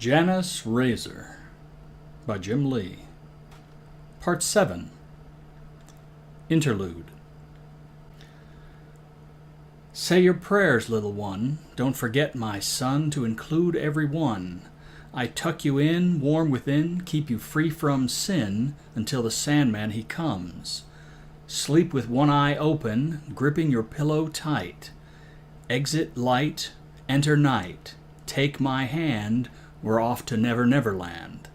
Janus Razor by Jim Lee. Part 7. Interlude. Say your prayers, little one. Don't forget, my son, to include every one. I tuck you in, warm within, keep you free from sin, until the Sandman he comes. Sleep with one eye open, gripping your pillow tight. Exit light, enter night. Take my hand, we're off to Never Never Land.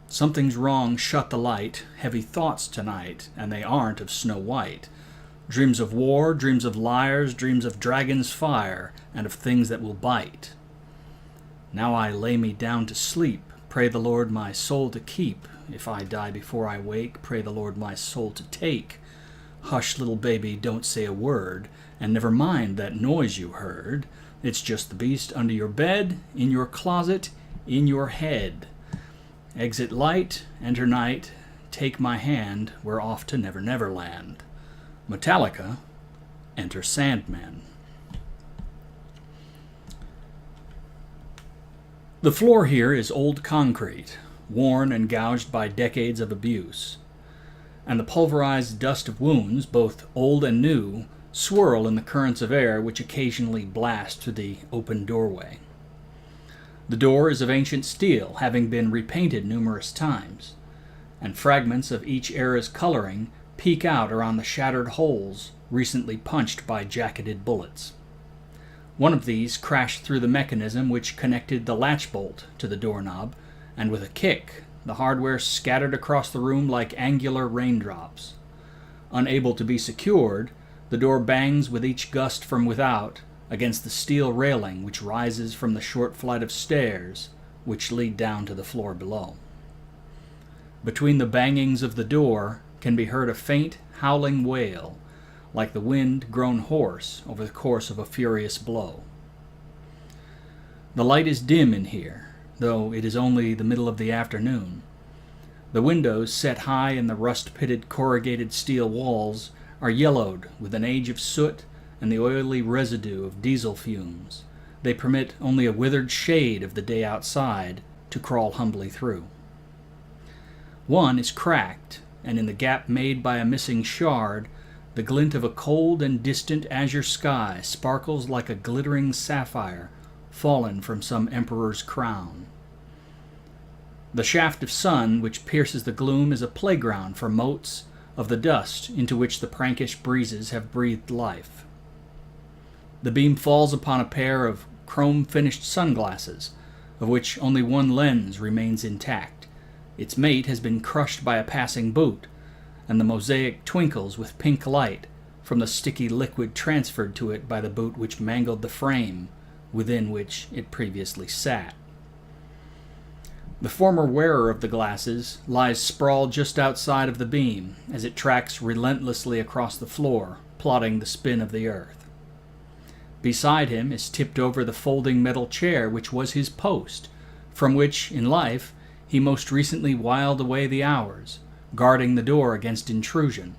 Something's wrong, shut the light. Heavy thoughts tonight, and they aren't of Snow White. Dreams of war, dreams of liars, dreams of dragon's fire, and of things that will bite. Now I lay me down to sleep, pray the Lord my soul to keep. If I die before I wake, pray the Lord my soul to take. Hush, little baby, don't say a word, and never mind that noise you heard. It's just the beast under your bed, in your closet, in your head. Exit light, enter night, take my hand, we're off to Never Never Land. Metallica, enter Sandman. The floor here is old concrete, worn and gouged by decades of abuse, and the pulverized dust of wounds, both old and new, swirl in the currents of air which occasionally blast through the open doorway. The door is of ancient steel, having been repainted numerous times, and fragments of each era's coloring peek out around the shattered holes recently punched by jacketed bullets. One of these crashed through the mechanism which connected the latch bolt to the doorknob, and with a kick, the hardware scattered across the room like angular raindrops. Unable to be secured, the door bangs with each gust from without against the steel railing which rises from the short flight of stairs which lead down to the floor below. Between the bangings of the door can be heard a faint, howling wail, like the wind grown hoarse over the course of a furious blow. The light is dim in here, though it is only the middle of the afternoon. The windows, set high in the rust-pitted corrugated steel walls, are yellowed with an age of soot and the oily residue of diesel fumes. They permit only a withered shade of the day outside to crawl humbly through. One is cracked, and in the gap made by a missing shard, the glint of a cold and distant azure sky sparkles like a glittering sapphire fallen from some emperor's crown. The shaft of sun which pierces the gloom is a playground for motes of the dust into which the prankish breezes have breathed life. The beam falls upon a pair of chrome-finished sunglasses, of which only one lens remains intact. Its mate has been crushed by a passing boot, and the mosaic twinkles with pink light from the sticky liquid transferred to it by the boot which mangled the frame within which it previously sat. The former wearer of the glasses lies sprawled just outside of the beam as it tracks relentlessly across the floor, plotting the spin of the earth. Beside him is tipped over the folding metal chair which was his post, from which, in life, he most recently whiled away the hours, guarding the door against intrusion.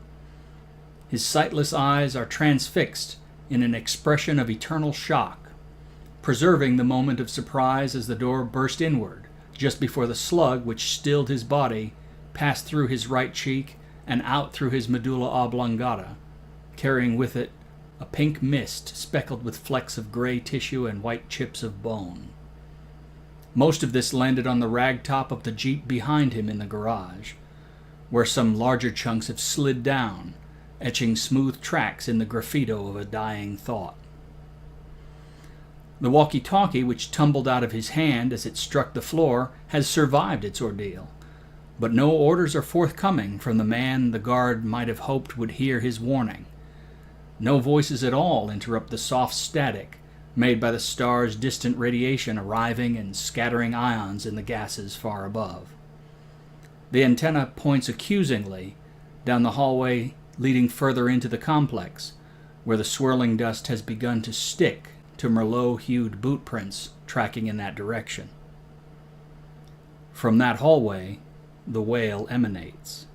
His sightless eyes are transfixed in an expression of eternal shock, preserving the moment of surprise as the door burst inward, just before the slug which stilled his body passed through his right cheek and out through his medulla oblongata, carrying with it a pink mist speckled with flecks of gray tissue and white chips of bone. Most of this landed on the rag top of the Jeep behind him in the garage, where some larger chunks have slid down, etching smooth tracks in the graffito of a dying thought. The walkie-talkie which tumbled out of his hand as it struck the floor has survived its ordeal, but no orders are forthcoming from the man the guard might have hoped would hear his warning. No voices at all interrupt the soft static made by the star's distant radiation arriving and scattering ions in the gases far above. The antenna points accusingly down the hallway leading further into the complex, where the swirling dust has begun to stick to Merlot-hued boot prints tracking in that direction. From that hallway, the wail emanates.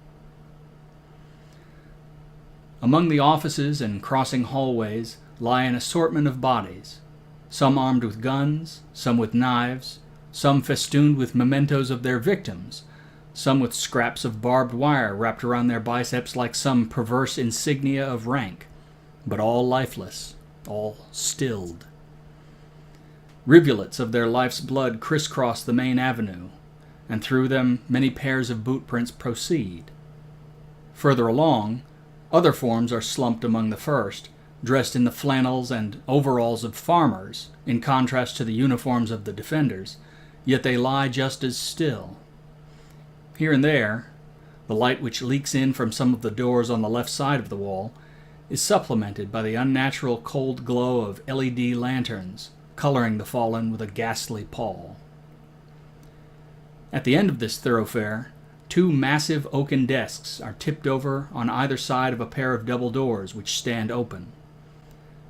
Among the offices and crossing hallways lie an assortment of bodies, some armed with guns, some with knives, some festooned with mementos of their victims, some with scraps of barbed wire wrapped around their biceps like some perverse insignia of rank, but all lifeless, all stilled. Rivulets of their life's blood crisscross the main avenue, and through them many pairs of boot prints proceed. Further along, other forms are slumped among the first, dressed in the flannels and overalls of farmers, in contrast to the uniforms of the defenders, yet they lie just as still. Here and there, the light which leaks in from some of the doors on the left side of the wall is supplemented by the unnatural cold glow of LED lanterns, coloring the fallen with a ghastly pall. At the end of this thoroughfare, two massive oaken desks are tipped over on either side of a pair of double doors which stand open.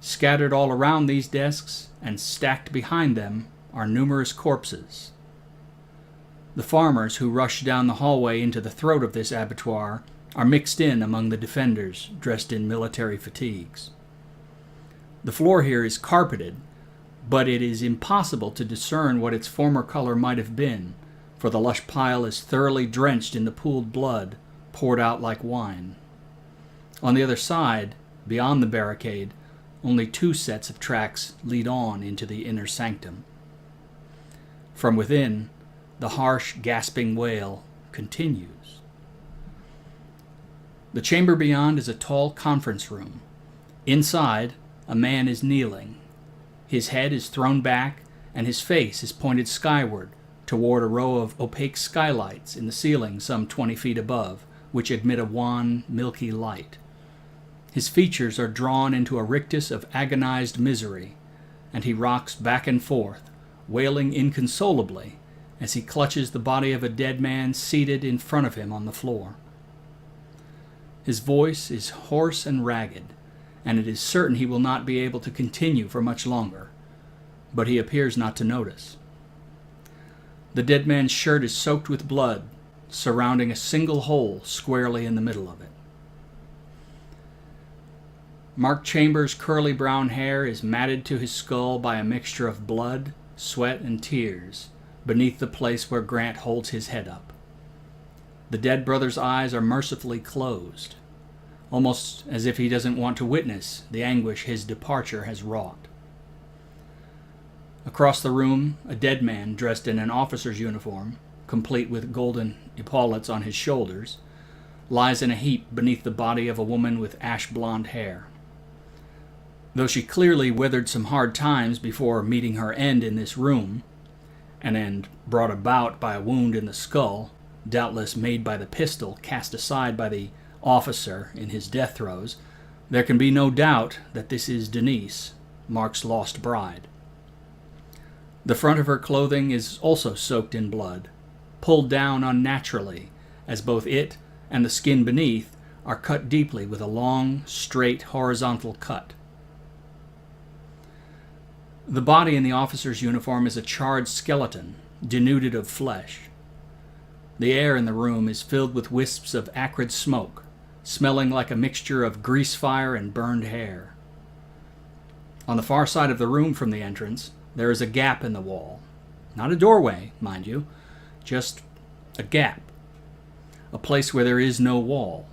Scattered all around these desks and stacked behind them are numerous corpses. The farmers who rush down the hallway into the throat of this abattoir are mixed in among the defenders dressed in military fatigues. The floor here is carpeted, but it is impossible to discern what its former color might have been, for the lush pile is thoroughly drenched in the pooled blood, poured out like wine. On the other side, beyond the barricade, only two sets of tracks lead on into the inner sanctum. From within, the harsh, gasping wail continues. The chamber beyond is a tall conference room. Inside, a man is kneeling. His head is thrown back, and his face is pointed skyward, toward a row of opaque skylights in the ceiling some 20 feet above, which admit a wan, milky light. His features are drawn into a rictus of agonized misery, and he rocks back and forth, wailing inconsolably as he clutches the body of a dead man seated in front of him on the floor. His voice is hoarse and ragged, and it is certain he will not be able to continue for much longer, but he appears not to notice. The dead man's shirt is soaked with blood, surrounding a single hole squarely in the middle of it. Mark Chambers' curly brown hair is matted to his skull by a mixture of blood, sweat, and tears, beneath the place where Grant holds his head up. The dead brother's eyes are mercifully closed, almost as if he doesn't want to witness the anguish his departure has wrought. Across the room, a dead man dressed in an officer's uniform, complete with golden epaulets on his shoulders, lies in a heap beneath the body of a woman with ash-blonde hair. Though she clearly weathered some hard times before meeting her end in this room, an end brought about by a wound in the skull, doubtless made by the pistol cast aside by the officer in his death throes, there can be no doubt that this is Denise, Mark's lost bride. The front of her clothing is also soaked in blood, pulled down unnaturally, as both it and the skin beneath are cut deeply with a long, straight, horizontal cut. The body in the officer's uniform is a charred skeleton, denuded of flesh. The air in the room is filled with wisps of acrid smoke, smelling like a mixture of grease fire and burned hair. On the far side of the room from the entrance, there is a gap in the wall. Not a doorway, mind you, just a gap. A place where there is no wall.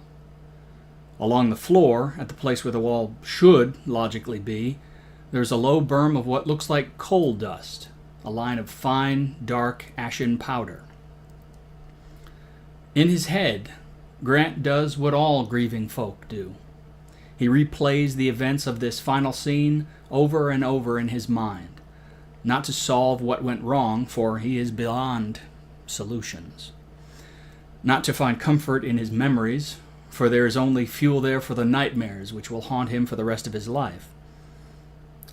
Along the floor, at the place where the wall should logically be, there's a low berm of what looks like coal dust, a line of fine, dark, ashen powder. In his head, Grant does what all grieving folk do. He replays the events of this final scene over and over in his mind, not to solve what went wrong, for he is beyond solutions. Not to find comfort in his memories, for there is only fuel there for the nightmares which will haunt him for the rest of his life.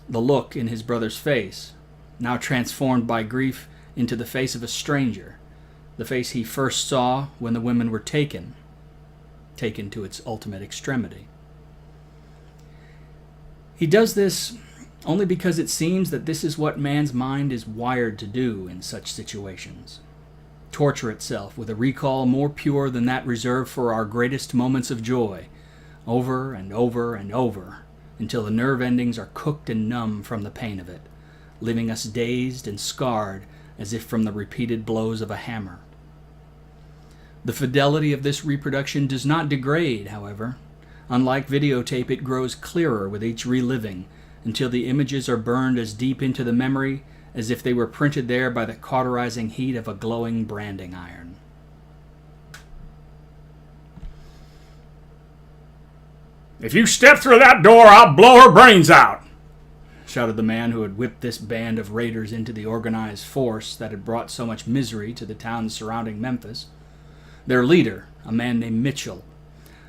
The look in his brother's face, now transformed by grief into the face of a stranger, the face he first saw when the women were taken to its ultimate extremity. He does this only because it seems that this is what man's mind is wired to do in such situations. Torture itself with a recall more pure than that reserved for our greatest moments of joy, over and over and over, until the nerve endings are cooked and numb from the pain of it, leaving us dazed and scarred as if from the repeated blows of a hammer. The fidelity of this reproduction does not degrade, however. Unlike videotape, it grows clearer with each reliving, until the images are burned as deep into the memory as if they were printed there by the cauterizing heat of a glowing branding iron. "If you step through that door, I'll blow her brains out," shouted the man who had whipped this band of raiders into the organized force that had brought so much misery to the towns surrounding Memphis. Their leader, a man named Mitchell.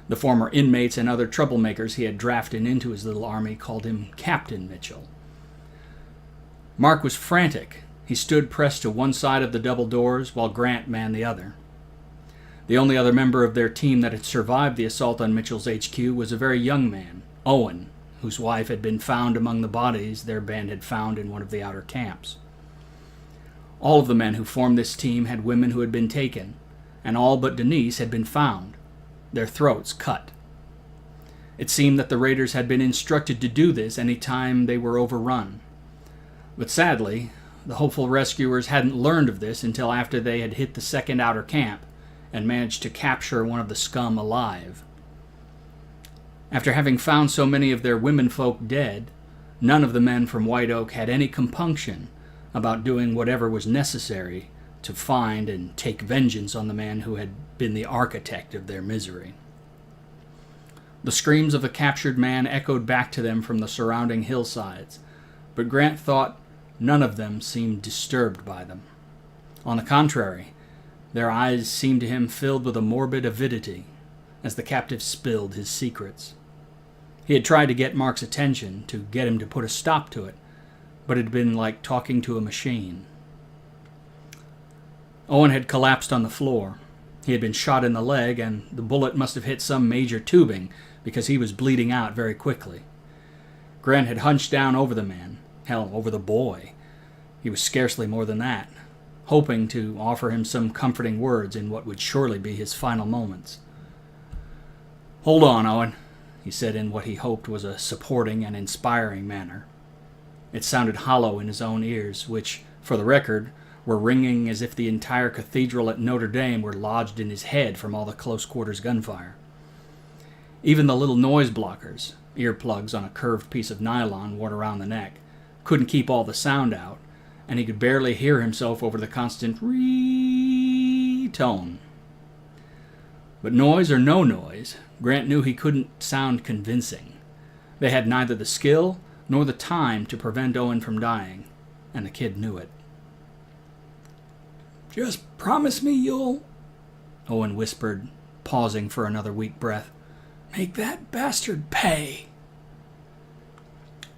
The former inmates and other troublemakers he had drafted into his little army called him Captain Mitchell. Mark was frantic. He stood pressed to one side of the double doors while Grant manned the other. The only other member of their team that had survived the assault on Mitchell's HQ was a very young man, Owen, whose wife had been found among the bodies their band had found in one of the outer camps. All of the men who formed this team had women who had been taken, and all but Denise had been found, their throats cut. It seemed that the raiders had been instructed to do this any time they were overrun. But sadly, the hopeful rescuers hadn't learned of this until after they had hit the second outer camp and managed to capture one of the scum alive. After having found so many of their womenfolk dead, none of the men from White Oak had any compunction about doing whatever was necessary to find and take vengeance on the man who had been the architect of their misery. The screams of the captured man echoed back to them from the surrounding hillsides, but Grant thought none of them seemed disturbed by them. On the contrary, their eyes seemed to him filled with a morbid avidity as the captive spilled his secrets. He had tried to get Mark's attention, to get him to put a stop to it, but it had been like talking to a machine. Owen had collapsed on the floor. He had been shot in the leg, and the bullet must have hit some major tubing, because he was bleeding out very quickly. Grant had hunched down over the man, hell, over the boy. He was scarcely more than that, hoping to offer him some comforting words in what would surely be his final moments. "Hold on, Owen," he said in what he hoped was a supporting and inspiring manner. It sounded hollow in his own ears, which, for the record, were ringing as if the entire cathedral at Notre Dame were lodged in his head from all the close-quarters gunfire. Even the little noise blockers, earplugs on a curved piece of nylon worn around the neck, couldn't keep all the sound out, and he could barely hear himself over the constant tone. But noise or no noise, Grant knew he couldn't sound convincing. They had neither the skill nor the time to prevent Owen from dying, and the kid knew it. "Just promise me you'll," Owen whispered, pausing for another weak breath, "make that bastard pay."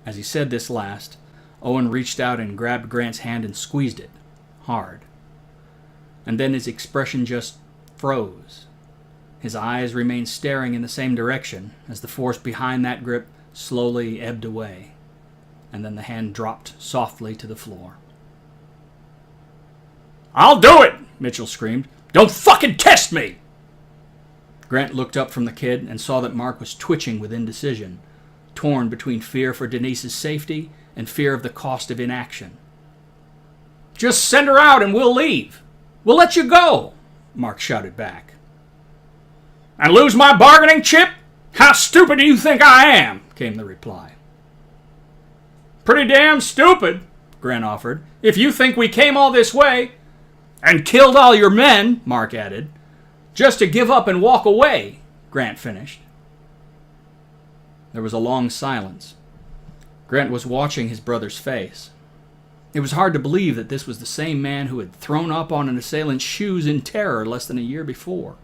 As he said this last, Owen reached out and grabbed Grant's hand and squeezed it, hard. And then his expression just froze. His eyes remained staring in the same direction as the force behind that grip slowly ebbed away, and then the hand dropped softly to the floor. "I'll do it!" Mitchell screamed. "Don't fucking test me!" Grant looked up from the kid and saw that Mark was twitching with indecision, torn between fear for Denise's safety and fear of the cost of inaction. "Just send her out and we'll leave. We'll let you go," Mark shouted back. "And lose my bargaining chip? How stupid do you think I am?" came the reply. "Pretty damn stupid," Grant offered, "if you think we came all this way and killed all your men," Mark added. "Just to give up and walk away," Grant finished. There was a long silence. Grant was watching his brother's face. It was hard to believe that this was the same man who had thrown up on an assailant's shoes in terror less than a year before.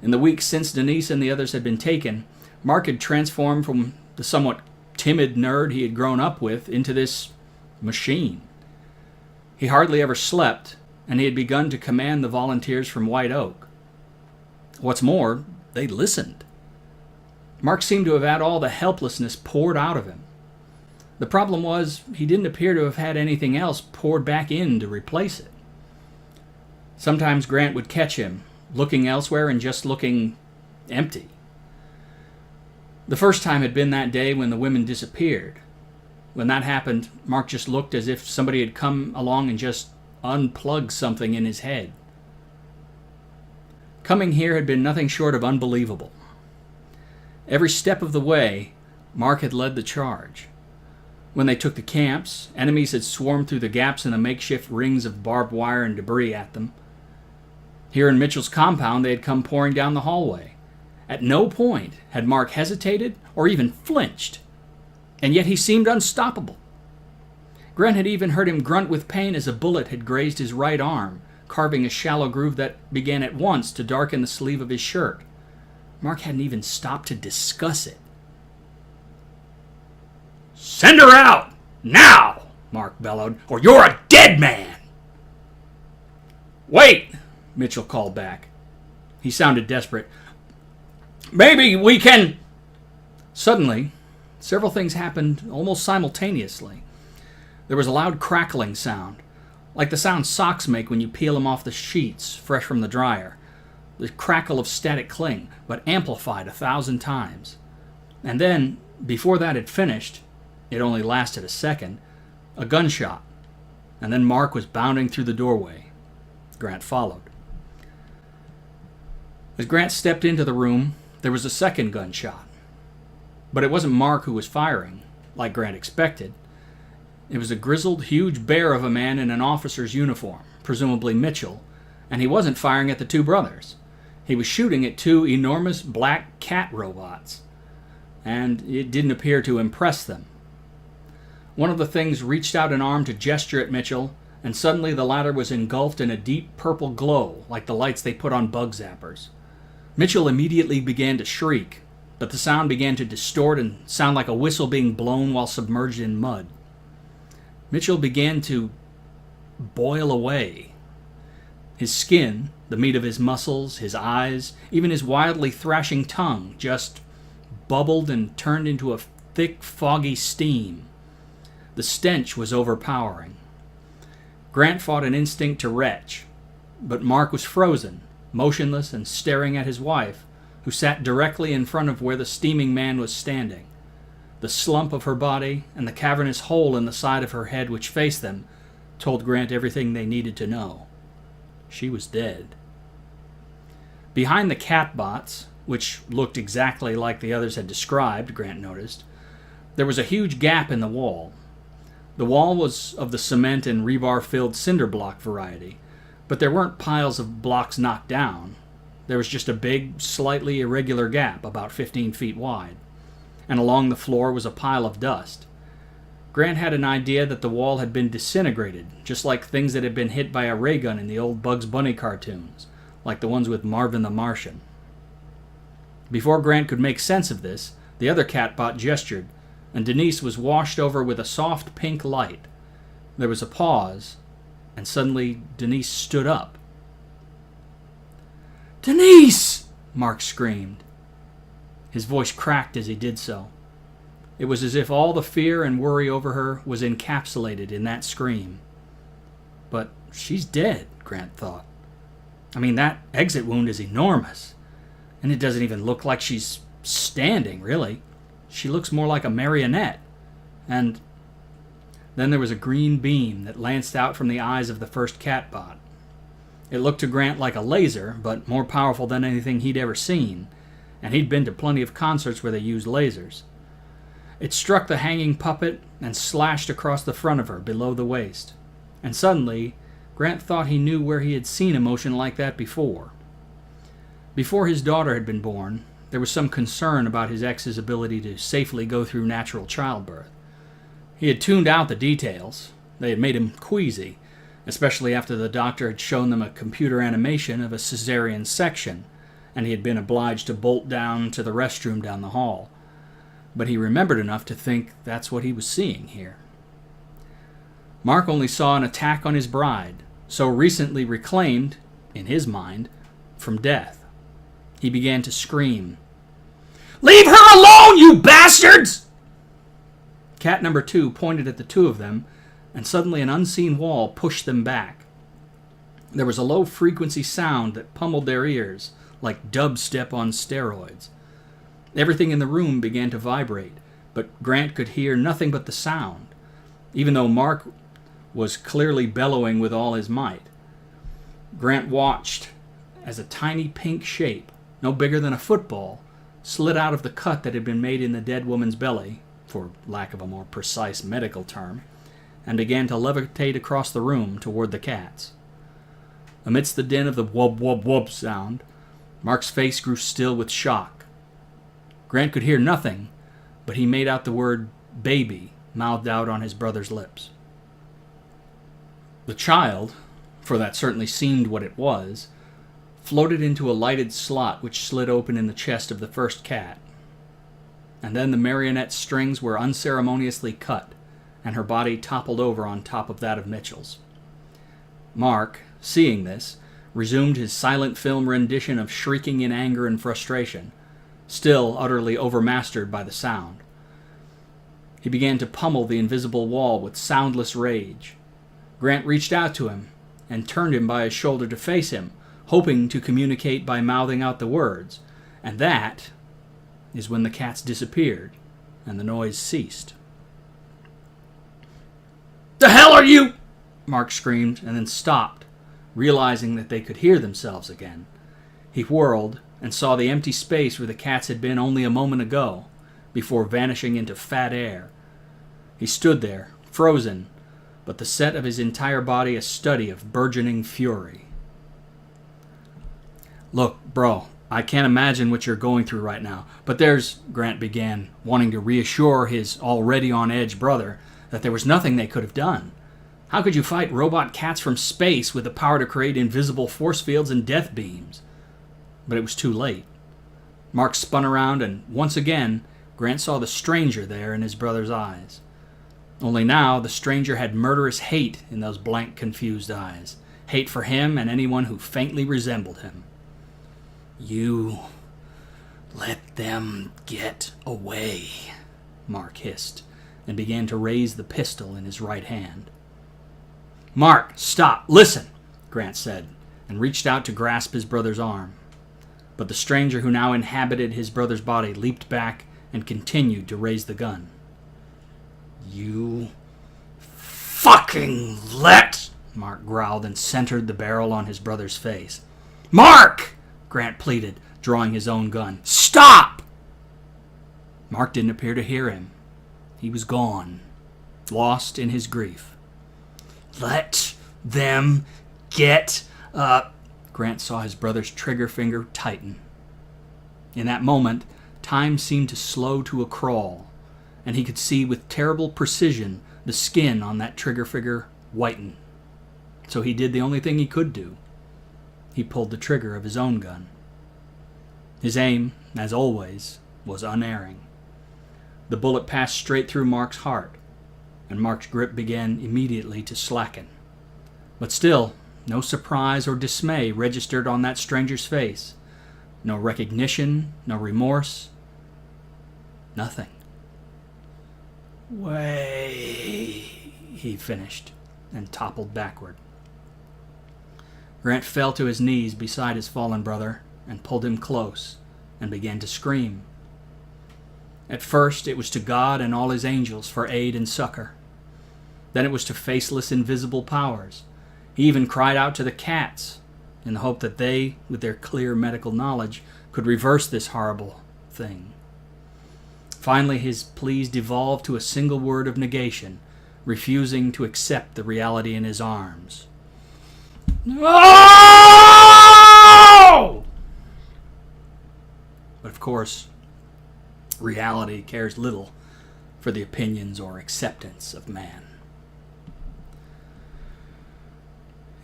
In the weeks since Denise and the others had been taken, Mark had transformed from the somewhat timid nerd he had grown up with into this machine. He hardly ever slept, and he had begun to command the volunteers from White Oak. What's more, they listened. Mark seemed to have had all the helplessness poured out of him. The problem was, he didn't appear to have had anything else poured back in to replace it. Sometimes Grant would catch him, looking elsewhere and just looking empty. The first time had been that day when the women disappeared. When that happened, Mark just looked as if somebody had come along and just unplug something in his head. Coming here had been nothing short of unbelievable. Every step of the way, Mark had led the charge. When they took the camps, enemies had swarmed through the gaps in the makeshift rings of barbed wire and debris at them. Here in Mitchell's compound, they had come pouring down the hallway. At no point had Mark hesitated or even flinched, and yet he seemed unstoppable. Grant had even heard him grunt with pain as a bullet had grazed his right arm, carving a shallow groove that began at once to darken the sleeve of his shirt. Mark hadn't even stopped to discuss it. "Send her out! Now!" Mark bellowed, "or you're a dead man!" "Wait!" Mitchell called back. He sounded desperate. "Maybe we can..." Suddenly, several things happened almost simultaneously. There was a loud crackling sound, like the sound socks make when you peel them off the sheets fresh from the dryer. The crackle of static cling, but amplified 1,000 times. And then, before that had finished, it only lasted a second, a gunshot, and then Mark was bounding through the doorway. Grant followed. As Grant stepped into the room, there was a second gunshot. But it wasn't Mark who was firing, like Grant expected. It was a grizzled, huge bear of a man in an officer's uniform, presumably Mitchell, and he wasn't firing at the two brothers. He was shooting at two enormous black cat robots, and it didn't appear to impress them. One of the things reached out an arm to gesture at Mitchell, and suddenly the latter was engulfed in a deep purple glow, like the lights they put on bug zappers. Mitchell immediately began to shriek, but the sound began to distort and sound like a whistle being blown while submerged in mud. Mitchell began to boil away. His skin, the meat of his muscles, his eyes, even his wildly thrashing tongue just bubbled and turned into a thick, foggy steam. The stench was overpowering. Grant fought an instinct to retch, but Mark was frozen, motionless and staring at his wife, who sat directly in front of where the steaming man was standing. The slump of her body and the cavernous hole in the side of her head which faced them told Grant everything they needed to know. She was dead. Behind the catbots, which looked exactly like the others had described, Grant noticed, there was a huge gap in the wall. The wall was of the cement and rebar-filled cinder block variety, but there weren't piles of blocks knocked down. There was just a big, slightly irregular gap, about 15 feet wide, and along the floor was a pile of dust. Grant had an idea that the wall had been disintegrated, just like things that had been hit by a ray gun in the old Bugs Bunny cartoons, like the ones with Marvin the Martian. Before Grant could make sense of this, the other catbot gestured, and Denise was washed over with a soft pink light. There was a pause, and suddenly Denise stood up. "Denise!" Mark screamed. His voice cracked as he did so. It was as if all the fear and worry over her was encapsulated in that scream. But she's dead, Grant thought. I mean, that exit wound is enormous. And it doesn't even look like she's standing, really. She looks more like a marionette. And then there was a green beam that lanced out from the eyes of the first catbot. It looked to Grant like a laser, but more powerful than anything he'd ever seen, and he'd been to plenty of concerts where they used lasers. It struck the hanging puppet and slashed across the front of her, below the waist. And suddenly, Grant thought he knew where he had seen a motion like that before. Before his daughter had been born, there was some concern about his ex's ability to safely go through natural childbirth. He had tuned out the details. They had made him queasy, especially after the doctor had shown them a computer animation of a cesarean section, and he had been obliged to bolt down to the restroom down the hall. But he remembered enough to think that's what he was seeing here. Mark only saw an attack on his bride, so recently reclaimed, in his mind, from death. He began to scream, "Leave her alone, you bastards!" Cat number 2 pointed at the two of them, and suddenly an unseen wall pushed them back. There was a low-frequency sound that pummeled their ears, like dubstep on steroids. Everything in the room began to vibrate, but Grant could hear nothing but the sound, even though Mark was clearly bellowing with all his might. Grant watched as a tiny pink shape, no bigger than a football, slid out of the cut that had been made in the dead woman's belly, for lack of a more precise medical term, and began to levitate across the room toward the cats. Amidst the din of the wub wub wub sound, Mark's face grew still with shock. Grant could hear nothing, but he made out the word baby mouthed out on his brother's lips. The child, for that certainly seemed what it was, floated into a lighted slot which slid open in the chest of the first cat. And then the marionette strings were unceremoniously cut, and her body toppled over on top of that of Mitchell's. Mark, seeing this, resumed his silent film rendition of shrieking in anger and frustration, still utterly overmastered by the sound. He began to pummel the invisible wall with soundless rage. Grant reached out to him and turned him by his shoulder to face him, hoping to communicate by mouthing out the words, and that is when the cats disappeared and the noise ceased. "The hell are you?" Mark screamed, and then stopped, realizing that they could hear themselves again. He whirled and saw the empty space where the cats had been only a moment ago, before vanishing into fat air. He stood there, frozen, but the set of his entire body a study of burgeoning fury. "Look, bro, I can't imagine what you're going through right now, but there's," Grant began, wanting to reassure his already on edge brother that there was nothing they could have done. How could you fight robot cats from space with the power to create invisible force fields and death beams? But it was too late. Mark spun around, and once again, Grant saw the stranger there in his brother's eyes. Only now, the stranger had murderous hate in those blank, confused eyes. Hate for him and anyone who faintly resembled him. "You let them get away," Mark hissed, and began to raise the pistol in his right hand. "Mark, stop! Listen!" Grant said, and reached out to grasp his brother's arm. But the stranger who now inhabited his brother's body leaped back and continued to raise the gun. "You fucking let," Mark growled and centered the barrel on his brother's face. "Mark!" Grant pleaded, drawing his own gun. "Stop!" Mark didn't appear to hear him. He was gone, lost in his grief. "Let them get up." Grant saw his brother's trigger finger tighten. In that moment, time seemed to slow to a crawl, and he could see with terrible precision the skin on that trigger finger whiten. So he did the only thing he could do. He pulled the trigger of his own gun. His aim, as always, was unerring. The bullet passed straight through Mark's heart, and Mark's grip began immediately to slacken. But still, no surprise or dismay registered on that stranger's face. No recognition, no remorse, nothing. "Way," he finished, and toppled backward. Grant fell to his knees beside his fallen brother and pulled him close and began to scream. At first it was to God and all his angels for aid and succor. Then it was to faceless invisible powers. He even cried out to the cats in the hope that they, with their clear medical knowledge, could reverse this horrible thing. Finally, his pleas devolved to a single word of negation, refusing to accept the reality in his arms. "No!" But of course, reality cares little for the opinions or acceptance of man.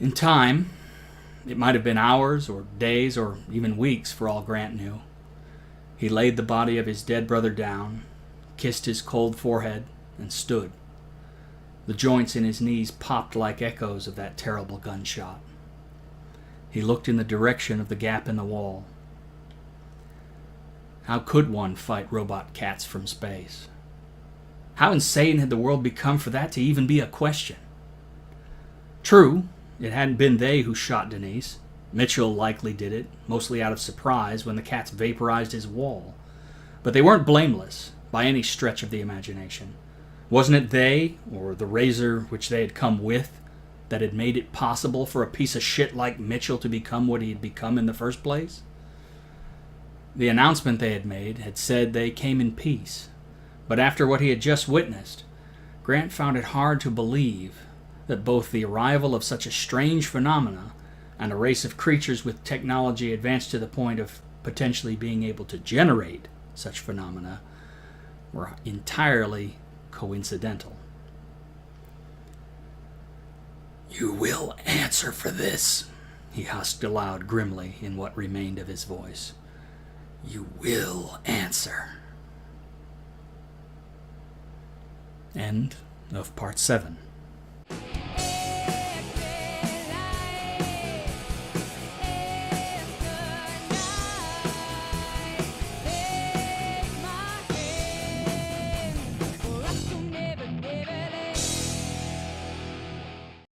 In time, it might have been hours or days or even weeks for all Grant knew, he laid the body of his dead brother down, kissed his cold forehead, and stood. The joints in his knees popped like echoes of that terrible gunshot. He looked in the direction of the gap in the wall. How could one fight robot cats from space? How insane had the world become for that to even be a question? True, it hadn't been they who shot Denise. Mitchell likely did it, mostly out of surprise when the cats vaporized his wall. But they weren't blameless, by any stretch of the imagination. Wasn't it they, or the razor which they had come with, that had made it possible for a piece of shit like Mitchell to become what he had become in the first place? The announcement they had made had said they came in peace, but after what he had just witnessed, Grant found it hard to believe that both the arrival of such a strange phenomena and a race of creatures with technology advanced to the point of potentially being able to generate such phenomena were entirely coincidental. "You will answer for this," he husked aloud grimly in what remained of his voice. "You will answer." End of Part 7.